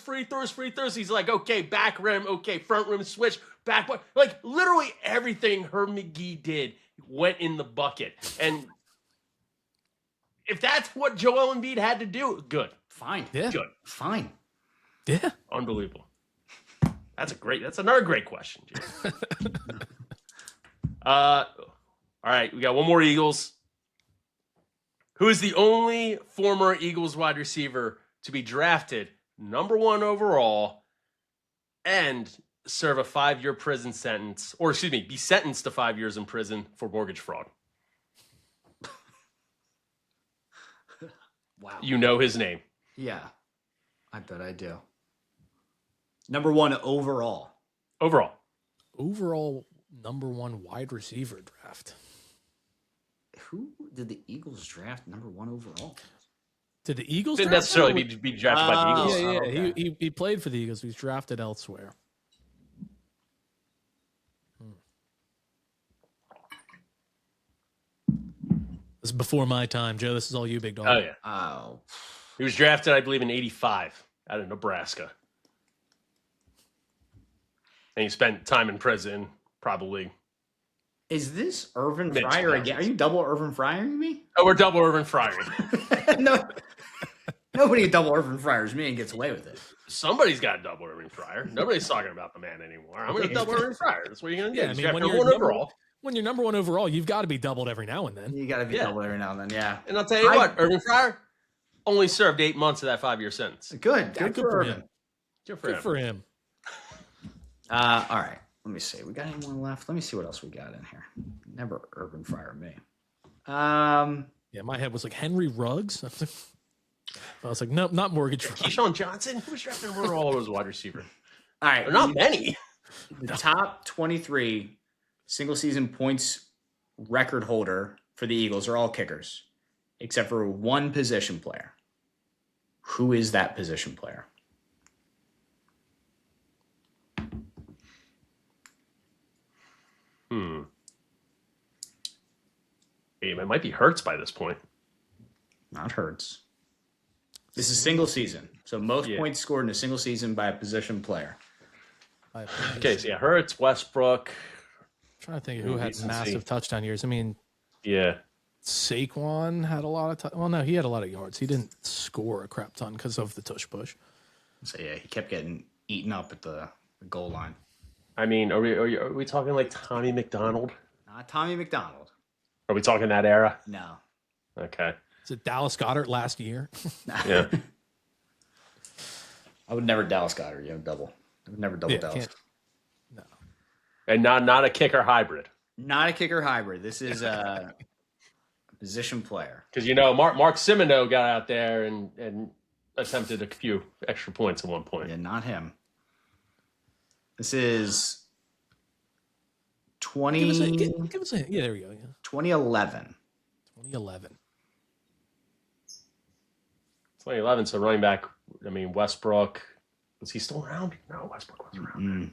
He's like, okay, back rim, okay, front rim switch, back. Like literally everything Herb McGee did went in the bucket. And if that's what Joel Embiid had to do, good. Fine. Yeah. Good. Fine. Yeah. Unbelievable. That's another great question, Jay. All right, we got one more Eagles. Who is the only former Eagles wide receiver to be drafted #1 overall and serve a 5-year prison sentence, or excuse me, be sentenced to 5 years in prison for mortgage fraud? Wow. You know his name. Yeah. I bet I do. #1 overall. Overall. Overall #1 wide receiver draft. Who did the Eagles draft #1 overall? Did the Eagles Didn't draft necessarily him? be drafted by the Eagles. Yeah. Okay. He played for the Eagles. He was drafted elsewhere. This is before my time, Joe. This is all you, big dog. Oh, yeah. Oh. He was drafted, I believe, in 85 out of Nebraska. And he spent time in prison, probably. Is this Irvin Mitch Fryer Johnson. again? Are you double Irvin Fryering me? Oh, we're double Irvin Fryer. No. Nobody double Irvin Fryers me and gets away with it. Somebody's got to double Irvin Fryer. Nobody's talking about the man anymore. I'm going to double Irvin Fryer. That's what you're going to do. Yeah, I He's mean, drafted when you're overall. when you're #1 overall, you've got to be doubled every now and then. You got to be double every now and then, yeah. And I'll tell you what, Irvin Fryer only served 8 months of that 5-year sentence. Good. Yeah, Good for Irvin. him. Good for Good him. for him. All right. Let me see. We got any more left? Let me see what else we got in here. Never Urban Fryer me. Yeah, my head was like Henry Ruggs. I was like, nope, not mortgage fraud. Keyshawn Johnson? Who was drafted overall as wide receiver? All right. There are not many. The top 23 single season points record holder for the Eagles are all kickers, except for one position player. Who is that position player? It might be Hurts by this point. Not Hurts. This is single season. So most points scored in a single season by a position player. Okay, so yeah, Hurts, Westbrook. I'm trying to think of who had Recency. massive touchdown years. I mean, Yeah. Saquon had a lot of well, no, he had a lot of yards. He didn't score a crap ton because of the tush push. So yeah, he kept getting eaten up at the goal line. I mean, are we talking like Tommy McDonald? Not Tommy McDonald. Are we talking that era? No. Okay. Is it Dallas Goedert last year? Yeah. I would never Dallas Goedert. Double. I would never double Yeah, Dallas. no. And not a kicker hybrid. Not a kicker hybrid. This is a position player. Because Mark Simoneau got out there and attempted a few extra points at one point. Yeah, not him. This is 20... Give us a yeah, there we go. Yeah. 2011. 2011. 2011, so running back, I mean, Westbrook, was he still around? No, Westbrook wasn't around.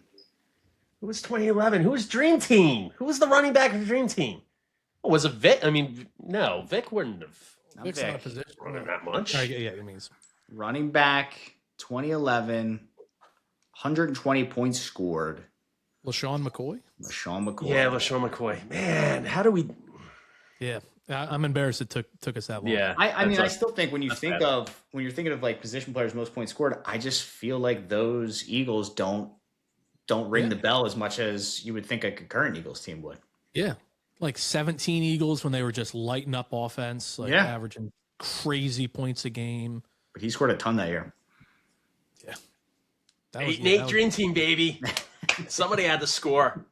Who was 2011? Who was Dream Team? Who was the running back of the Dream Team? Oh, was it Vic? I mean, no, Vic wouldn't have Vic's not a position. running that much. Yeah, it means Running back, 2011, 120 points scored. LaShawn McCoy. LaShawn McCoy. Yeah, LaShawn McCoy. Man, how do we... Yeah, I'm embarrassed it took us that long. Yeah. I mean, I still think when you're thinking of like position players most points scored, I just feel like those Eagles don't ring the bell as much as you would think a current Eagles team would. Yeah, like 17 Eagles when they were just lighting up offense, like averaging crazy points a game. But he scored a ton that year. Yeah, 8-8 Dream Team, baby. Somebody had to score.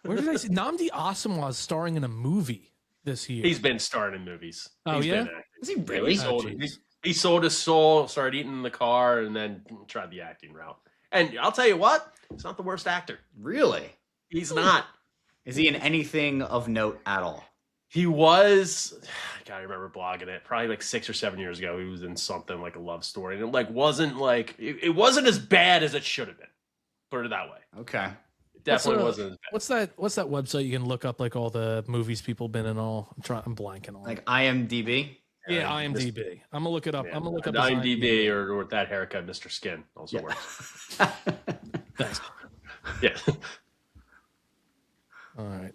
Where did I see Nnamdi Asomugha is starring in a movie this year? He's been starring in movies. Oh, He's yeah? been acting. Is he really? He sold his soul, started eating in the car, and then tried the acting route. And I'll tell you what, he's not the worst actor. Really? He's not. Is he in anything of note at all? He was, I remember blogging it, probably like 6 or 7 years ago. He was in something like a love story, and it wasn't as bad as it should have been. Put it that way. Okay. It definitely wasn't as bad. What's that website you can look up like all the movies people been in all? I'm blanking on. Like IMDb? Yeah, IMDb. I'm gonna look it up. Yeah. I'm gonna look up IMDb or with that haircut, Mr. Skin also works. Thanks. Yeah. All right.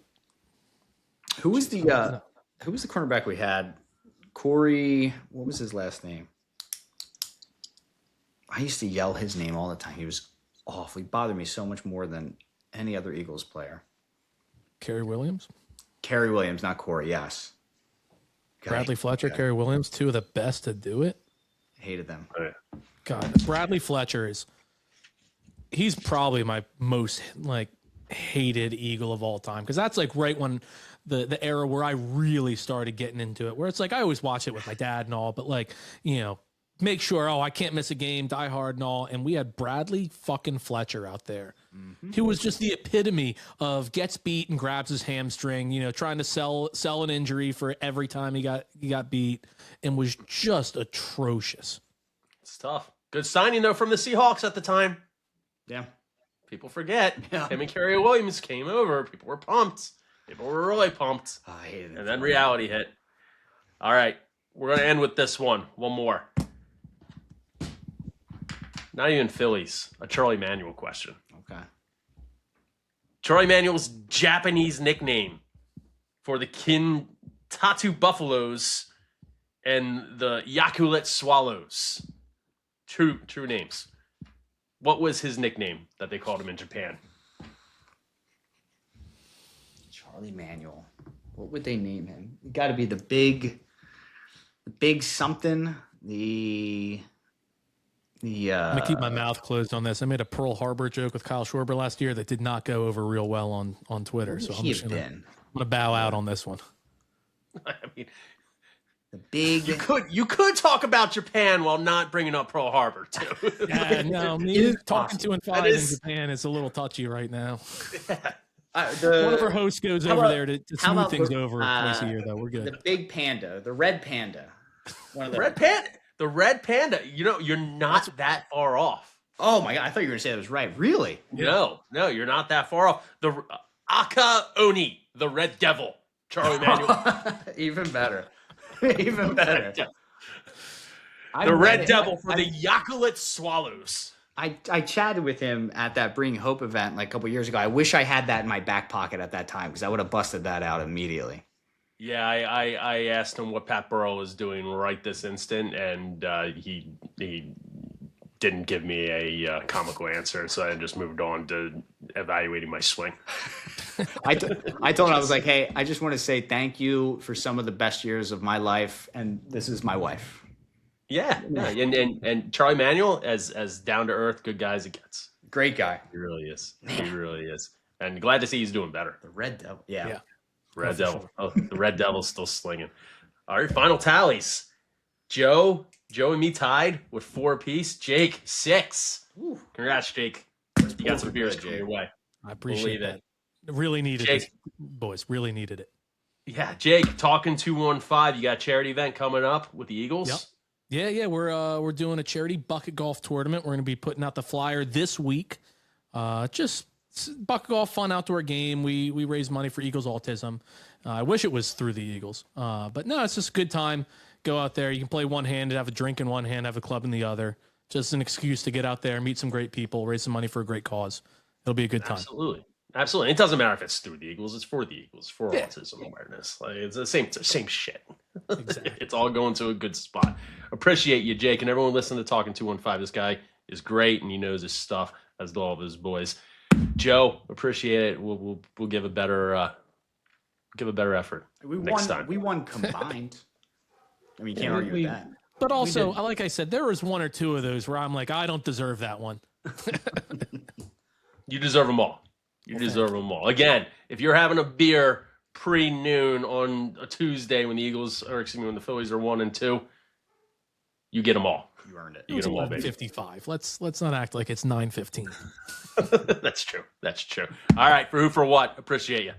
Who was the cornerback we had? Corey, what was his last name? I used to yell his name all the time. He was awful. He bothered me so much more than any other Eagles player. Kerry Williams. Kerry Williams, not Corey, yes. Bradley Fletcher, Kerry Williams, two of the best to do it. Hated them. Oh, yeah. God, Bradley Fletcher he's probably my most like hated Eagle of all time because that's like right when the era where I really started getting into it, where it's like I always watch it with my dad and all, but like, make sure, I can't miss a game, die hard and all. And we had Bradley fucking Fletcher out there. Mm-hmm. He was just the epitome of gets beat and grabs his hamstring, trying to sell an injury for every time he got beat, and was just atrocious. It's tough. Good signing though from the Seahawks at the time. Yeah. People forget. Yeah. Him and Kerry Williams came over. People were pumped. People were really pumped. I hated And then reality hit. All right. We're going to end with this one. One more. Not even Phillies. A Charlie Manuel question. Okay. Charlie Manuel's Japanese nickname for the Kintatu Buffaloes and the Yakulet Swallows. True names. What was his nickname that they called him in Japan? Charlie Manuel. What would they name him? It got to be the big something. I'm gonna keep my mouth closed on this. I made a Pearl Harbor joke with Kyle Schwarber last year that did not go over real well on Twitter. So I'm just gonna bow out on this one. I mean, the big. You could talk about Japan while not bringing up Pearl Harbor too. Yeah, no, me talking 2-5 in Japan is a little touchy right now. One of our hosts goes over there to smooth things over twice a year, though. We're good. The big panda, the red panda. One of the red panda. The red panda. You're not that far off. Oh my god! I thought you were going to say that was right. Really? No, you're not that far off. The Aka Oni, the red devil, Charlie Manuel. Even better. Even better. The red devil for the Yakulet Swallows. I chatted with him at that Bring Hope event like a couple years ago. I wish I had that in my back pocket at that time because I would have busted that out immediately. Yeah, I asked him what Pat Burrell is doing right this instant, and he didn't give me a comical answer, so I just moved on to evaluating my swing. I told him, I was like, hey, I just want to say thank you for some of the best years of my life, and this is my wife. Yeah. And Charlie Manuel, as down to earth, good guy as it gets. Great guy. He really is. He really is. And glad to see he's doing better. The Red Devil. Yeah. Red Devil. Sure. Oh, the Red Devil's still slinging. All right, final tallies. Joe and me tied with 4 apiece. Jake, 6. Ooh. Congrats, Jake. You got some beers coming your way. I appreciate that. Really needed Jake, it, boys. Really needed it. Yeah, Jake, talking 215. You got a charity event coming up with the Eagles? Yep. Yeah. We're doing a charity bucket golf tournament. We're going to be putting out the flyer this week. Just bucket golf, fun outdoor game. We raise money for Eagles autism. I wish it was through the Eagles, but no, it's just a good time. Go out there. You can play one-handed, have a drink in one hand, have a club in the other. Just an excuse to get out there, meet some great people, raise some money for a great cause. It'll be a good time. Absolutely. It doesn't matter if it's through the Eagles. It's for the Eagles, for autism awareness. Like, it's the same shit. Exactly. It's all going to a good spot. Appreciate you, Jake, and everyone listening to Talking 215. This guy is great, and he knows his stuff, as do all of his boys. Joe, appreciate it. We'll give a better effort next time. We won combined. I mean, you can't argue with that. But also, like I said, there was 1 or 2 of those where I'm like, I don't deserve that one. You deserve them all. You deserve them all. Again, if you're having a beer pre-noon on a Tuesday when when the Phillies are 1 and 2, you get them all. You earned it. You get them all, baby. 55. Let's not act like it's 9:15. That's true. All right, for who for what? Appreciate you.